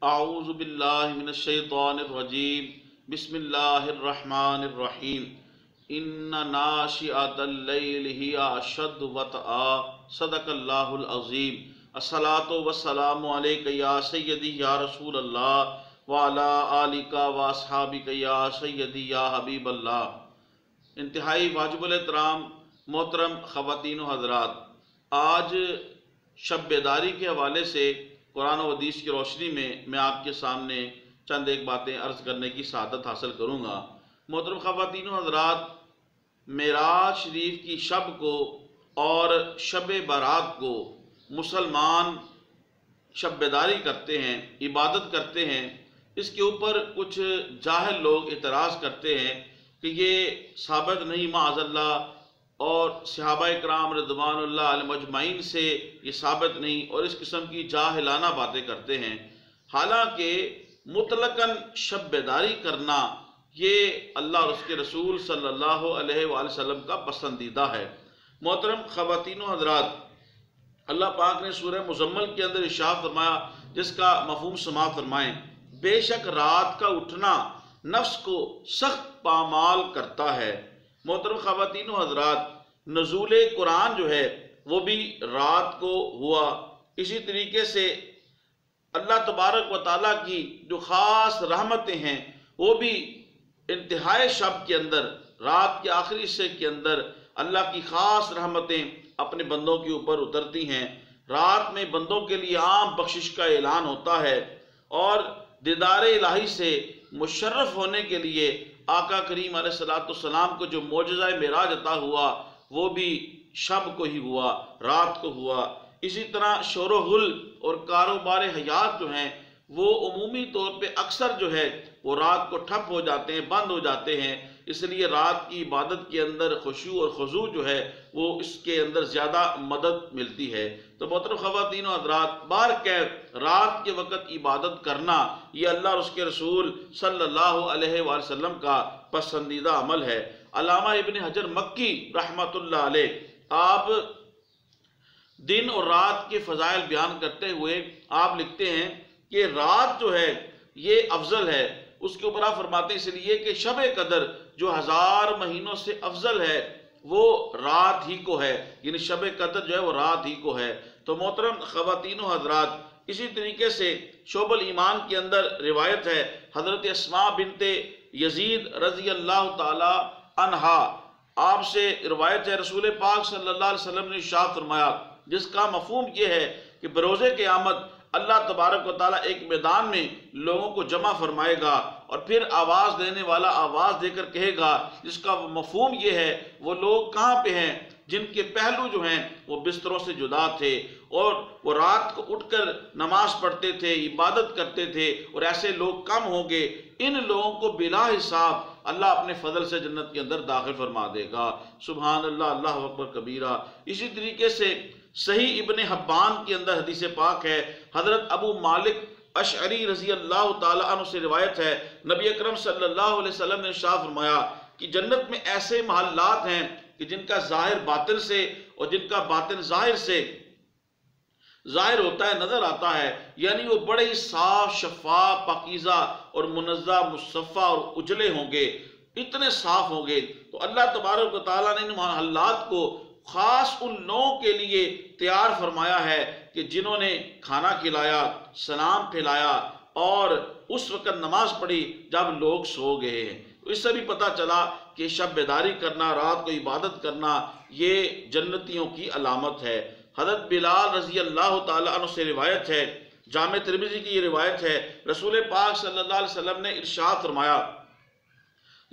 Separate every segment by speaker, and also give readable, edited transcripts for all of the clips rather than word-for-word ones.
Speaker 1: اعوذ باللہ من الشیطان الرجیم بسم اللہ الرحمن الرحیم ان ناشئۃ اللیل ہی اشد وطئا صدق اللہ العظیم الصلاۃ والسلام علیک یا سیدی یا رسول اللہ وعلی آلک واصحابک یا سیدی یا حبیب اللہ۔ انتہائی واجب الاحترام محترم خواتین و حضرات، آج شب بیداری کے حوالے سے قرآن و حدیث کی روشنی میں آپ کے سامنے چند ایک باتیں عرض کرنے کی سعادت حاصل کروں گا۔ محترم خواتین و حضرات، معراج شریف کی شب کو اور شب برات کو مسلمان شب بیداری کرتے ہیں، عبادت کرتے ہیں۔ اس کے اوپر کچھ جاہل لوگ اعتراض کرتے ہیں کہ یہ ثابت نہیں معاذ اللہ، اور صحابہ اکرام رضوان اللہ علیہم اجمعین سے یہ ثابت نہیں، اور اس قسم کی جاہلانہ باتیں کرتے ہیں۔ حالانکہ مطلقاً شب بیداری کرنا یہ اللہ اور اس کے رسول صلی اللہ علیہ وآلہ وسلم کا پسندیدہ ہے۔ محترم خواتین و حضرات، اللہ پاک نے سورہ مزمل کے اندر ارشاد فرمایا، جس کا مفہوم سماعت فرمائیں: بے شک رات کا اٹھنا نفس کو سخت پامال کرتا ہے۔ محترم خواتین و حضرات، نزول قرآن جو ہے وہ بھی رات کو ہوا۔ اسی طریقے سے اللہ تبارک و تعالیٰ کی جو خاص رحمتیں ہیں وہ بھی انتہائی شب کے اندر، رات کے آخری حصے کے اندر اللہ کی خاص رحمتیں اپنے بندوں کے اوپر اترتی ہیں۔ رات میں بندوں کے لیے عام بخشش کا اعلان ہوتا ہے، اور دیدار الہی سے مشرف ہونے کے لیے آقا کریم علیہ السلام کو جو معجزہ معراج عطا ہوا وہ بھی شب کو ہی ہوا، رات کو ہوا۔ اسی طرح شور و غل اور کاروبار حیات جو ہیں وہ عمومی طور پہ اکثر جو ہے وہ رات کو ٹھپ ہو جاتے ہیں، بند ہو جاتے ہیں۔ اس لیے رات کی عبادت کے اندر خشوع اور خضوع جو ہے وہ اس کے اندر زیادہ مدد ملتی ہے۔ تو محترم خواتین و حضرات، بہرکیف رات کے وقت عبادت کرنا یہ اللہ اور اس کے رسول صلی اللہ علیہ وآلہ وسلم کا پسندیدہ عمل ہے۔ علامہ ابن حجر مکی رحمۃ اللہ علیہ، آپ دن اور رات کے فضائل بیان کرتے ہوئے آپ لکھتے ہیں کہ رات جو ہے یہ افضل ہے۔ اس کے اوپر آپ فرماتے ہیں اس لیے کہ شب قدر جو 1000 مہینوں سے افضل ہے وہ رات ہی کو ہے، یعنی شب قدر جو ہے وہ رات ہی کو ہے۔ تو محترم خواتین و حضرات، اسی طریقے سے شعب الایمان کے اندر روایت ہے، حضرت اسماء بنت یزید رضی اللہ تعالی عنہا، آپ سے روایت ہے، رسول پاک صلی اللہ علیہ وسلم نے ارشاد فرمایا، جس کا مفہوم یہ ہے کہ بروز قیامت اللہ تبارک و تعالیٰ ایک میدان میں لوگوں کو جمع فرمائے گا، اور پھر آواز دینے والا آواز دے کر کہے گا، جس کا مفہوم یہ ہے وہ لوگ کہاں پہ ہیں جن کے پہلو جو ہیں وہ بستروں سے جدا تھے، اور وہ رات کو اٹھ کر نماز پڑھتے تھے، عبادت کرتے تھے، اور ایسے لوگ کم ہوں گے۔ ان لوگوں کو بلا حساب اللہ اپنے فضل سے جنت کے اندر داخل فرما دے گا۔ سبحان اللہ، اللہ اکبر کبیرہ۔ اسی طریقے سے صحیح ابن حبان کے اندر حدیث پاک ہے، حضرت ابو مالک اشعری رضی اللہ تعالیٰ عنہ سے روایت ہے، نبی اکرم صلی اللہ علیہ وسلم نے ارشاد فرمایا کہ جنت میں ایسے محلات ہیں کہ جن کا ظاہر باطن سے اور جن کا باطن ظاہر سے ظاہر ہوتا ہے، نظر آتا ہے، یعنی وہ بڑے ہی صاف، شفاف، پاکیزہ اور منزہ، مصفہ اور اجلے ہوں گے، اتنے صاف ہوں گے۔ تو اللہ تبارک و تعالیٰ نے ان محلات کو خاص ان لوگوں کے لیے تیار فرمایا ہے کہ جنہوں نے کھانا کھلایا، سلام پھیلایا، اور اس وقت نماز پڑھی جب لوگ سو گئے ہیں۔ اس سے بھی پتہ چلا کہ شب بیداری کرنا، رات کو عبادت کرنا، یہ جنتیوں کی علامت ہے۔ حضرت بلال رضی اللہ تعالیٰ عنہ سے روایت ہے، جامع ترمذی کی یہ روایت ہے، رسول پاک صلی اللہ علیہ وسلم نے ارشاد فرمایا،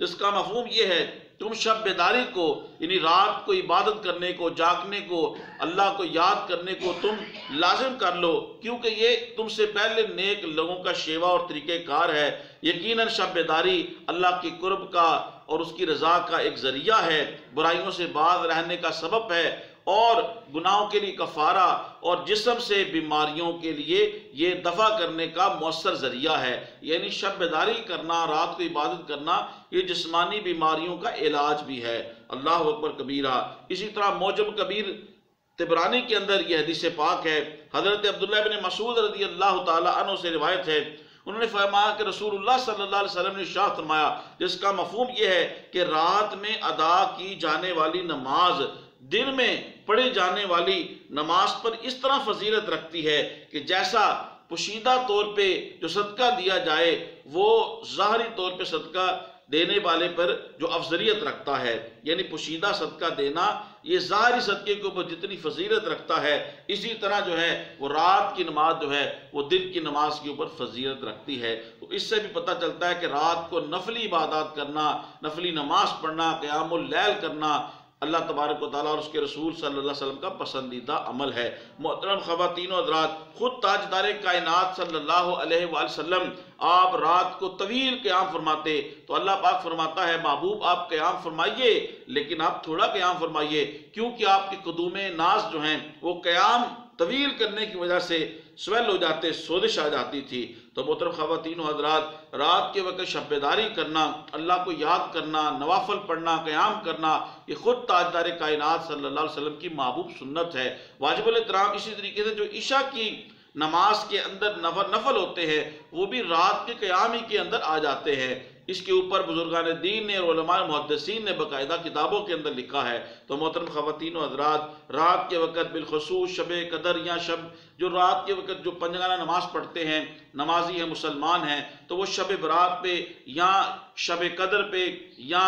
Speaker 1: جس کا مفہوم یہ ہے، تم شب بیداری کو، یعنی رات کو عبادت کرنے کو، جاگنے کو، اللہ کو یاد کرنے کو تم لازم کر لو، کیونکہ یہ تم سے پہلے نیک لوگوں کا شیوا اور طریقہ کار ہے۔ یقیناً شب بیداری اللہ کی قرب کا اور اس کی رضا کا ایک ذریعہ ہے، برائیوں سے باز رہنے کا سبب ہے، اور گناہوں کے لیے کفارہ اور جسم سے بیماریوں کے لیے یہ دفع کرنے کا مؤثر ذریعہ ہے۔ یعنی شب بیداری کرنا، رات کو عبادت کرنا، یہ جسمانی بیماریوں کا علاج بھی ہے۔ اللہ اکبر کبیرہ۔ اسی طرح موجم کبیر طبرانی کے اندر یہ حدیث پاک ہے، حضرت عبداللہ بن مسعود رضی اللہ تعالی عنہ سے روایت ہے، انہوں نے فرمایا کہ رسول اللہ صلی اللہ علیہ وسلم نے ارشاد فرمایا، جس کا مفہوم یہ ہے کہ رات میں ادا کی جانے والی نماز دن میں پڑھی جانے والی نماز پر اس طرح فضیلت رکھتی ہے کہ جیسا پوشیدہ طور پہ جو صدقہ دیا جائے وہ ظاہری طور پہ صدقہ دینے والے پر جو افضلیت رکھتا ہے، یعنی پوشیدہ صدقہ دینا یہ ظاہری صدقے کے اوپر جتنی فضیلت رکھتا ہے، اسی طرح جو ہے وہ رات کی نماز جو ہے وہ دن کی نماز کے اوپر فضیلت رکھتی ہے۔ تو اس سے بھی پتہ چلتا ہے کہ رات کو نفلی عبادات کرنا، نفلی نماز پڑھنا، قیام اللیل کرنا اللہ تبارک و تعالیٰ اور اس کے رسول صلی اللہ علیہ وسلم کا پسندیدہ عمل ہے۔ محترم خواتین و حضرات، خود تاجدار کائنات صلی اللہ علیہ وآلہ وسلم آپ رات کو طویل قیام فرماتے، تو اللہ پاک فرماتا ہے محبوب آپ قیام فرمائیے لیکن آپ تھوڑا قیام فرمائیے، کیونکہ آپ کے قدوم ناز جو ہیں وہ قیام طویل کرنے کی وجہ سے سویل ہو جاتے، سوزش آ جاتی تھی۔ تو محترم خواتین و حضرات، رات کے وقت شب بیداری کرنا، اللہ کو یاد کرنا، نوافل پڑھنا، قیام کرنا، یہ خود تاجدار کائنات صلی اللہ علیہ وسلم کی محبوب سنت ہے، واجب الاحترام۔ اسی طریقے سے جو عشاء کی نماز کے اندر نفل ہوتے ہیں وہ بھی رات کے قیام ہی کے اندر آ جاتے ہیں۔ اس کے اوپر بزرگان دین نے اور علماء محدثین نے باقاعدہ کتابوں کے اندر لکھا ہے۔ تو محترم خواتین و حضرات، رات کے وقت بالخصوص شب قدر یا شب جو رات کے وقت جو پنجگانہ نماز پڑھتے ہیں، نمازی ہیں، مسلمان ہیں، تو وہ شب برات پہ یا شب قدر پہ یا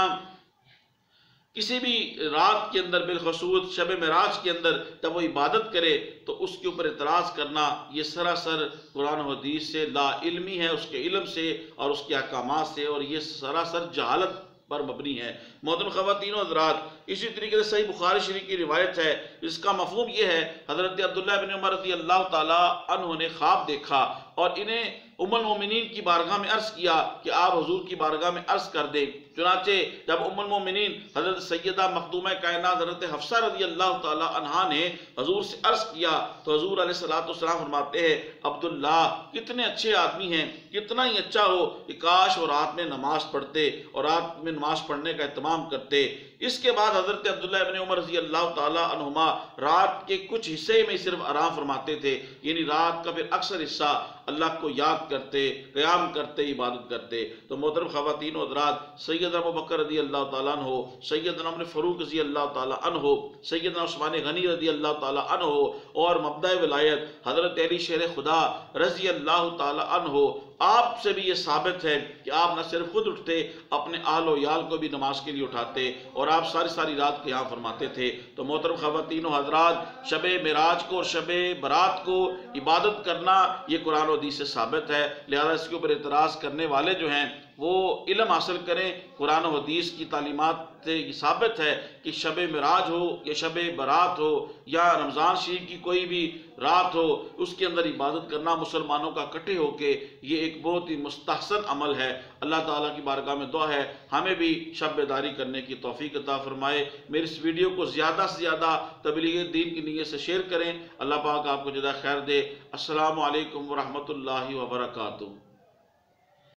Speaker 1: کسی بھی رات کے اندر بالخصوص شب معراج کے اندر جب وہ عبادت کرے تو اس کے اوپر اعتراض کرنا یہ سراسر قرآن و حدیث سے لا علمی ہے، اس کے علم سے اور اس کے احکامات سے، اور یہ سراسر جہالت پر مبنی ہے۔ محترم خواتین و حضرات، اسی طریقے سے صحیح بخاری شریف کی روایت ہے، اس کا مفہوم یہ ہے، حضرت عبداللہ بن عمر رضی اللہ تعالی عنہ نے خواب دیکھا اور انہیں ام المومنین کی بارگاہ میں عرض کیا کہ آپ حضور کی بارگاہ میں عرض کر دیں۔ چنانچہ جب ام المومنین حضرت سیدہ مخدومہ کائنات حضرت حفصہ رضی اللہ تعالی عنہا نے حضور سے عرض کیا تو حضور علیہ السلام فرماتے ہیں، عبداللہ کتنے اچھے آدمی ہیں، کتنا ہی اچھا ہو کہ کاش وہ رات میں نماز پڑھتے اور رات میں نماز پڑھنے کا اہتمام کرتے۔ اس کے بعد حضرت عبداللہ بن عمر رضی اللہ تعالی عنہما رات کے کچھ حصے میں صرف آرام فرماتے تھے، یعنی رات کا پھر اکثر حصہ اللہ کو یاد کرتے، قیام کرتے، عبادت کرتے۔ تو محترم خواتین و حضرات، سیدنا ابوبکر رضی اللہ تعالیٰ عنہ، سیدنا عمر فاروق رضی اللہ تعالیٰ عنہ، سیدنا عثمان غنی رضی اللہ تعالیٰ عنہ اور مبدأ ولایت حضرت علی شیر خدا رضی اللہ تعالیٰ عنہ، آپ سے بھی یہ ثابت ہے کہ آپ نہ صرف خود اٹھتے، اپنے اہل و عیال کو بھی نماز کے لیے اٹھاتے اور آپ ساری رات قیام فرماتے تھے۔ تو محترم خواتین و حضرات، شب معراج کو اور شب برات کو عبادت کرنا یہ قرآن و حدیث سے ثابت ہے، لہذا اس کے اوپر اعتراض کرنے والے جو ہیں وہ علم حاصل کریں۔ قرآن و حدیث کی تعلیمات سے یہ ثابت ہے کہ شب معراج ہو یا شب برات ہو یا رمضان شریف کی کوئی بھی رات ہو، اس کے اندر عبادت کرنا مسلمانوں کا اکٹھے ہو کے یہ ایک بہت ہی مستحسن عمل ہے۔ اللہ تعالیٰ کی بارگاہ میں دعا ہے ہمیں بھی شب بیداری کرنے کی توفیق عطا فرمائے۔ میری اس ویڈیو کو زیادہ سے زیادہ تبلیغ دین کی نیت سے شیئر کریں۔ اللہ پاک آپ کو جزائے خیر دے۔ السلام علیکم ورحمۃ اللہ وبرکاتہ۔